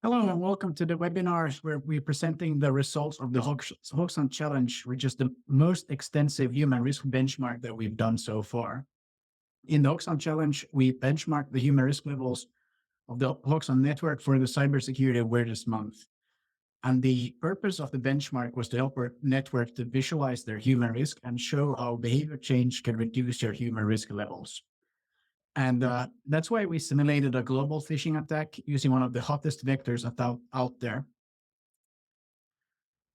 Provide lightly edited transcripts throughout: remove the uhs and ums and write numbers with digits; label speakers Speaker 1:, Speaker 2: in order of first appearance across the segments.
Speaker 1: Hello and welcome to the webinar where we're presenting the results of the Hoxhunt challenge, which is the most extensive human risk benchmark that we've done so far. In the Hoxhunt challenge, we benchmarked the human risk levels of the Hoxhunt network for the Cybersecurity Awareness Month. And the purpose of the benchmark was to help our network to visualize their human risk and show how behavior change can reduce your human risk levels. And that's why we simulated a global phishing attack using one of the hottest vectors out there.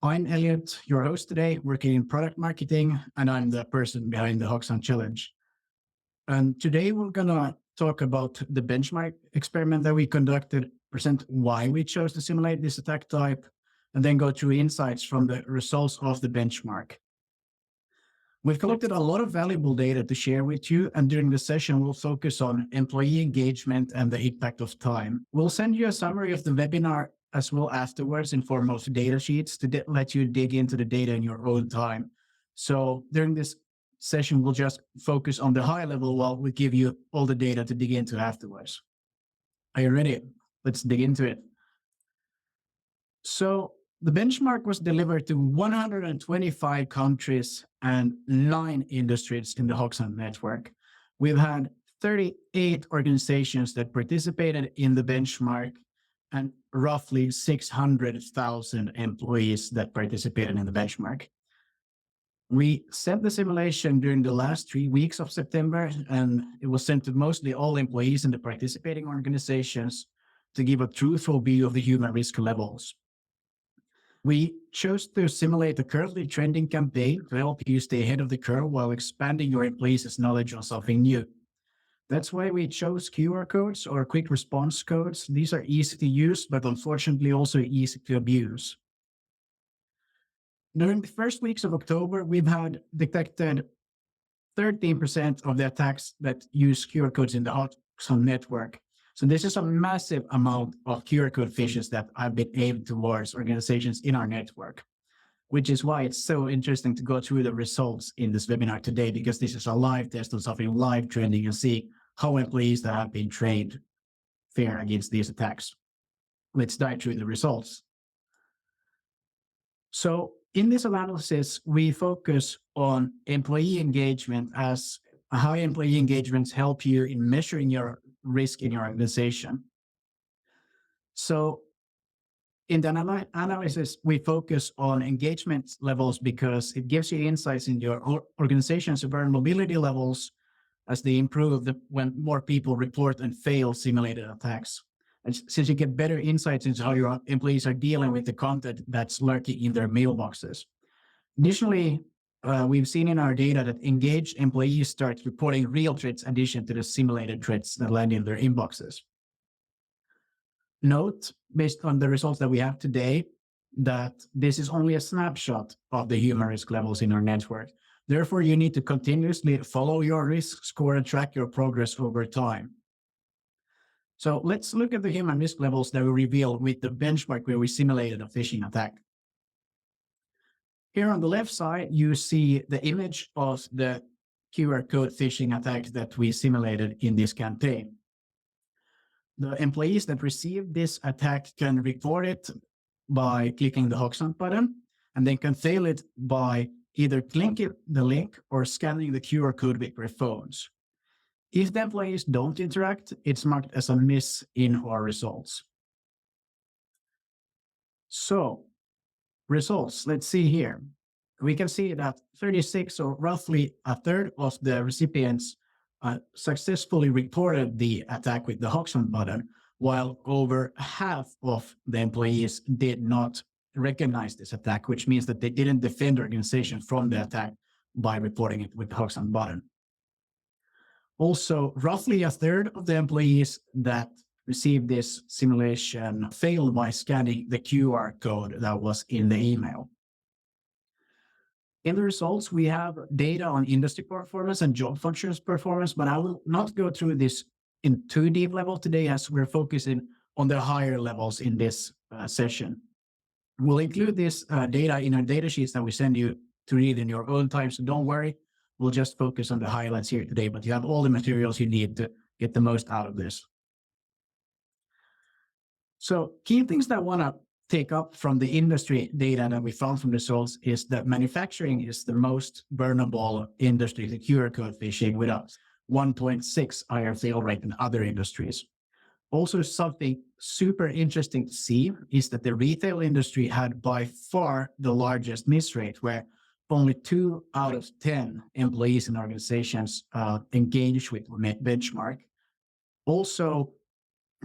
Speaker 1: I'm Elliot, your host today, working in product marketing, and I'm the person behind the Hoxhunt challenge. And today we're going to talk about the benchmark experiment that we conducted, present why we chose to simulate this attack type, and then go through insights from the results of the benchmark. We've collected a lot of valuable data to share with you, and during the session, we'll focus on employee engagement and the impact of time. We'll send you a summary of the webinar as well afterwards in form of data sheets to let you dig into the data in your own time. So during this session, we'll just focus on the high level while we give you all the data to dig into afterwards. Are you ready? Let's dig into it. So the benchmark was delivered to 125 countries and 9 industries in the Hoxhunt network. We've had 38 organizations that participated in the benchmark and roughly 600,000 employees that participated in the benchmark. We set the simulation during the last 3 weeks of September, and it was sent to mostly all employees in the participating organizations to give a truthful view of the human risk levels. We chose to simulate a currently trending campaign to help you stay ahead of the curve while expanding your employees' knowledge on something new. That's why we chose QR codes or quick response codes. These are easy to use, but unfortunately also easy to abuse. During the first weeks of October, we've had detected 13% of the attacks that use QR codes in the Hoxhunt network. So this is a massive amount of QR code phishes that have been aimed towards organizations in our network, which is why it's so interesting to go through the results in this webinar today, because this is a live test on something live trending and see how employees that have been trained fare against these attacks. Let's dive through the results. So in this analysis, we focus on employee engagement, as how employee engagements help you in measuring your risk in your organization. So in the analysis, we focus on engagement levels because it gives you insights into your organization's vulnerability levels as they improve when more people report and fail simulated attacks. And since you get better insights into how your employees are dealing with the content that's lurking in their mailboxes. Additionally, we've seen in our data that engaged employees start reporting real threats in addition to the simulated threats that land in their inboxes. Note, based on the results that we have today, that this is only a snapshot of the human risk levels in our network. Therefore, you need to continuously follow your risk score and track your progress over time. So let's look at the human risk levels that we revealed with the benchmark where we simulated a phishing attack. Here on the left side, you see the image of the QR code phishing attack that we simulated in this campaign. The employees that received this attack can report it by clicking the Hoxhunt button, and they can fail it by either clicking the link or scanning the QR code with their phones. If the employees don't interact, it's marked as a miss in our results. So, results, let's see here. We can see that 36, or roughly a third of the recipients successfully reported the attack with the Hoxhunt button, while over half of the employees did not recognize this attack, which means that they didn't defend the organization from the attack by reporting it with the Hoxhunt button. Also, roughly a third of the employees that received this simulation failed by scanning the QR code that was in the email. In the results, we have data on industry performance and job functions performance, but I will not go through this in too deep level today, as we're focusing on the higher levels in this session. We'll include this data in our data sheets that we send you to read in your own time, so don't worry. We'll just focus on the highlights here today, but you have all the materials you need to get the most out of this. So key things that I want to take up from the industry data that we found from the results is that manufacturing is the most vulnerable industry to QR code phishing with a 1.6 higher fail rate than other industries. Also, something super interesting to see is that the retail industry had by far the largest miss rate, where only 2 out of 10 employees and organizations engaged with benchmark. Also,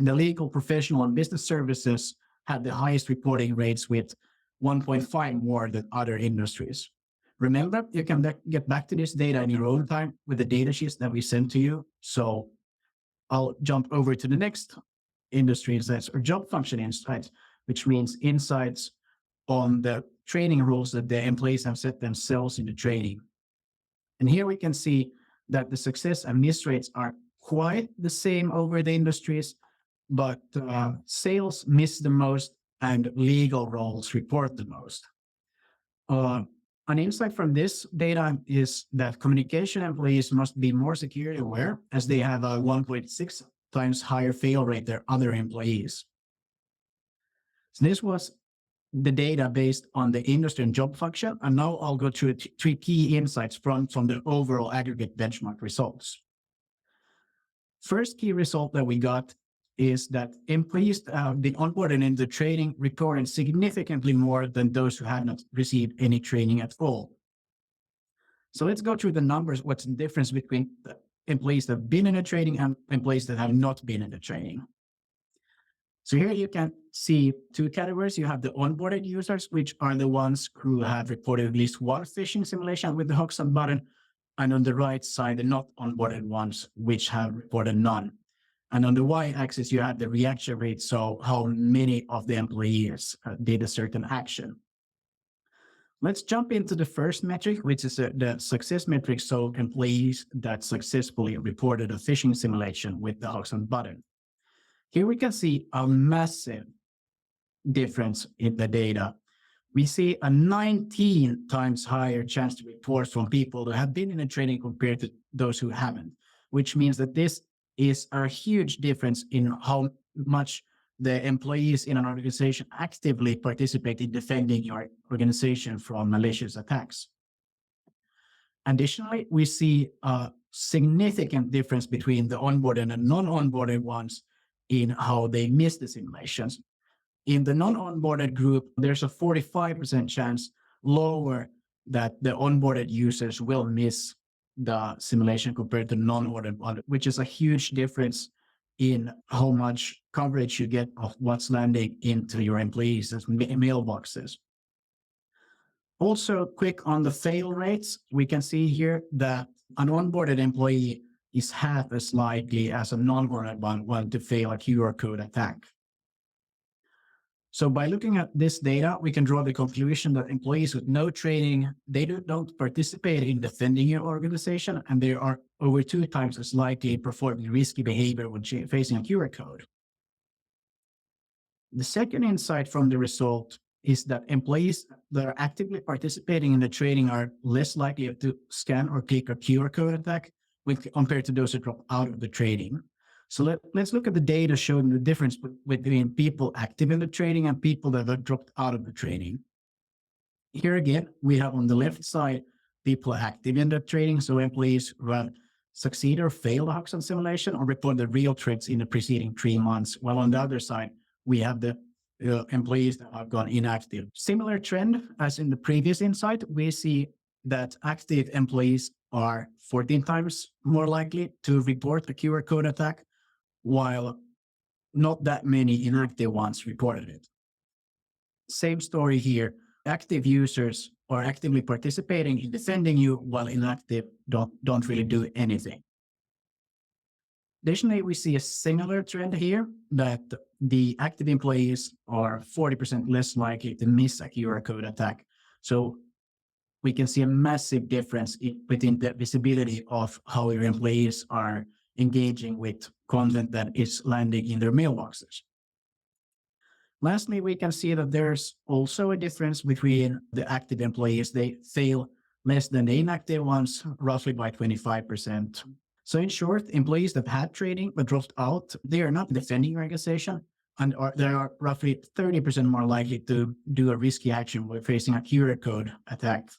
Speaker 1: the legal, professional, and business services had the highest reporting rates with 1.5 more than other industries. Remember, you can get back to this data in your own time with the data sheets that we sent to you. So I'll jump over to the next industry insights or job function insights, which means insights on the training rules that the employees have set themselves in the training. And here we can see that the success and miss rates are quite the same over the industries, but sales miss the most and legal roles report the most. An insight from this data is that communication employees must be more security aware, as they have a 1.6 times higher fail rate than other employees. So this was the data based on the industry and job function. And now I'll go through three key insights from the overall aggregate benchmark results. First key result that we got is that employees been onboarded into training reported significantly more than those who had not received any training at all. So let's go through the numbers. What's the difference between the employees that have been in a training and employees that have not been in the training? So here you can see two categories. You have the onboarded users, which are the ones who have reported at least one phishing simulation with the Hoxhunt button. And on the right side, the not onboarded ones, which have reported none. And on the y-axis, you have the reaction rate, so how many of the employees did a certain action. Let's jump into the first metric, which is the success metric, so employees that successfully reported a phishing simulation with the Hoxhunt button. Here we can see a massive difference in the data. We see a 19 times higher chance to report from people that have been in a training compared to those who haven't, which means that this is a huge difference in how much the employees in an organization actively participate in defending your organization from malicious attacks. Additionally, we see a significant difference between the onboarded and non-onboarded ones in how they miss the simulations. In the non-onboarded group, there's a 45% chance lower that the onboarded users will miss the simulation compared to non-onboarded one, which is a huge difference in how much coverage you get of what's landing into your employees' mailboxes. Also, quick on the fail rates, we can see here that an onboarded employee is half as likely as a non-onboarded one to fail a QR code attack. So by looking at this data, we can draw the conclusion that employees with no training, they don't participate in defending your organization, and they are over 2 times as likely performing risky behavior when facing a QR code. The second insight from the result is that employees that are actively participating in the training are less likely to scan or click a QR code attack compared to those who drop out of the training. So let's look at the data showing the difference between people active in the training and people that have dropped out of the training. Here again, we have on the left side, people active in the training, so employees who have succeed or fail the Hoxhunt simulation or report the real threats in the preceding 3 months, while on the other side, we have the employees that have gone inactive. Similar trend as in the previous insight, we see that active employees are 14 times more likely to report a QR code attack, while not that many inactive ones reported it. Same story here. Active users are actively participating in defending you, while inactive don't really do anything. Additionally, we see a similar trend here that the active employees are 40% less likely to miss a QR code attack. So we can see a massive difference within the visibility of how your employees are engaging with content that is landing in their mailboxes. Lastly, we can see that there's also a difference between the active employees. They fail less than the inactive ones, roughly by 25%. So in short, employees that had training but dropped out, they are not defending your organization. and they are roughly 30% more likely to do a risky action when facing a QR code attack.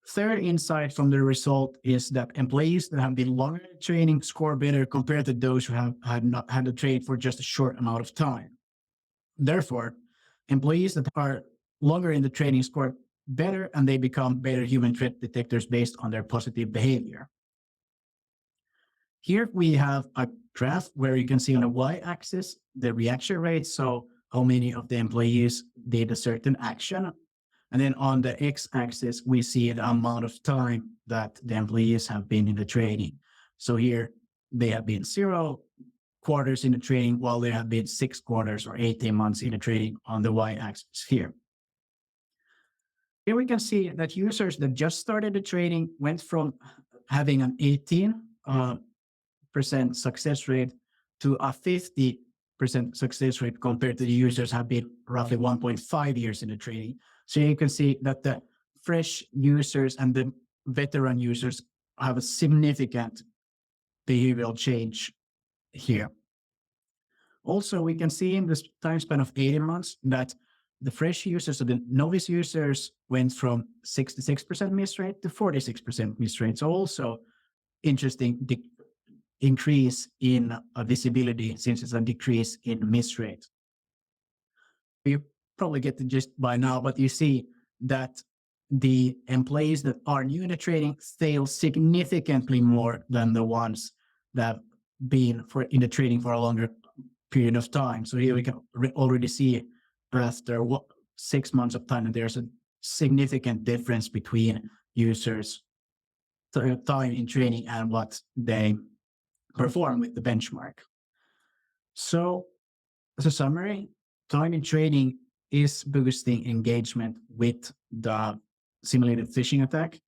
Speaker 1: Third insight from the result is that employees that have been longer in training score better compared to those who have not had to train for just a short amount of time. Therefore, employees that are longer in the training score better, and they become better human threat detectors based on their positive behavior. Here we have a graph where you can see on the y-axis the reaction rate, so how many of the employees did a certain action. And then on the x-axis, we see the amount of time that the employees have been in the training. So here they have been 0 quarters in the training, while there have been 6 quarters or 18 months in the training on the y-axis here. Here we can see that users that just started the training went from having an 18% success rate to a 50% success rate compared to the users have been roughly 1.5 years in the training. So you can see that the fresh users and the veteran users have a significant behavioral change here. Also, we can see in this time span of 18 months that the fresh users, so the novice users, went from 66% miss rate to 46% miss rate. So also interesting increase in visibility, since it's a decrease in miss rate. You probably get the gist by now, but you see that the employees that are new in the training fail significantly more than the ones that have been in the training for a longer period of time. So here we can already see after 6 months of time, there's a significant difference between users' time in training and what they perform with the benchmark. So as a summary, time in training is boosting engagement with the simulated phishing attack.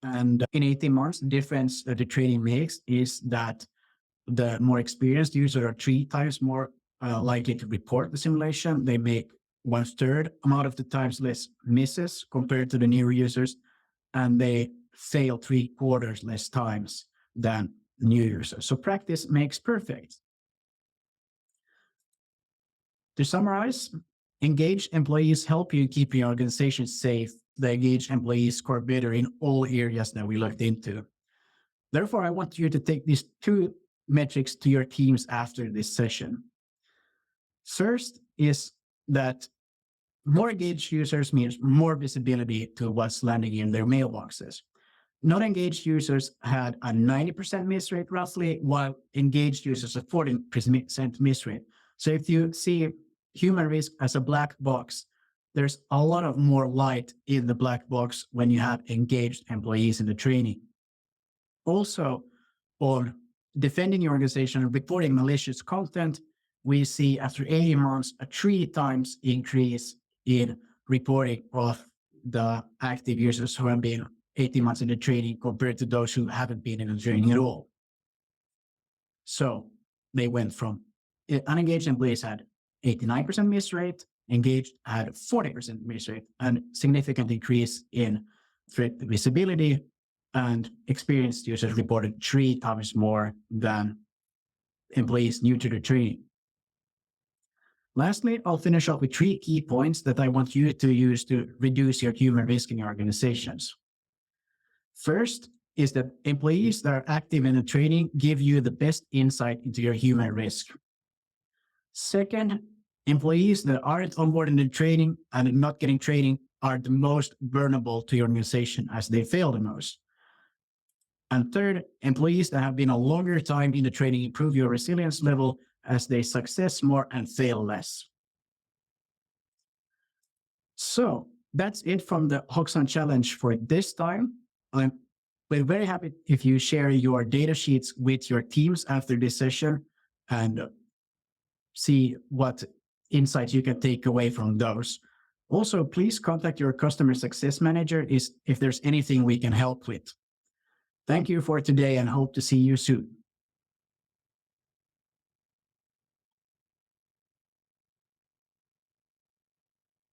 Speaker 1: And in 18 months, the difference that the training makes is that the more experienced users are 3 times more likely to report the simulation. They make 1/3 amount of the times less misses compared to the newer users, and they fail 3/4 less times than new users. So practice makes perfect. To summarize, engaged employees help you keep your organization safe. The engaged employees score better in all areas that we looked into. Therefore, I want you to take these 2 metrics to your teams after this session. First is that more engaged users means more visibility to what's landing in their mailboxes. Not engaged users had a 90% miss rate roughly, while engaged users a 40% miss rate. So if you see human risk as a black box, there's a lot of more light in the black box when you have engaged employees in the training. Also, on defending your organization and reporting malicious content, we see after 18 months a 3 times increase in reporting of the active users who have been 18 months in the training compared to those who haven't been in the training at all. So they went from unengaged employees had 89% miss rate, engaged had 40% miss rate, and significant increase in threat visibility, and experienced users reported 3 times more than employees new to the training. Lastly, I'll finish up with 3 key points that I want you to use to reduce your human risk in your organizations. First is that employees that are active in the training give you the best insight into your human risk. Second, employees that aren't onboarded in the training and not getting training are the most vulnerable to your organization as they fail the most. And third, employees that have been a longer time in the training improve your resilience level as they success more and fail less. So that's it from the Hoxhunt challenge for this time. We're very happy if you share your data sheets with your teams after this session and see what insights you can take away from those. Also, please contact your customer success manager if there's anything we can help with. Thank you for today and hope to see you soon.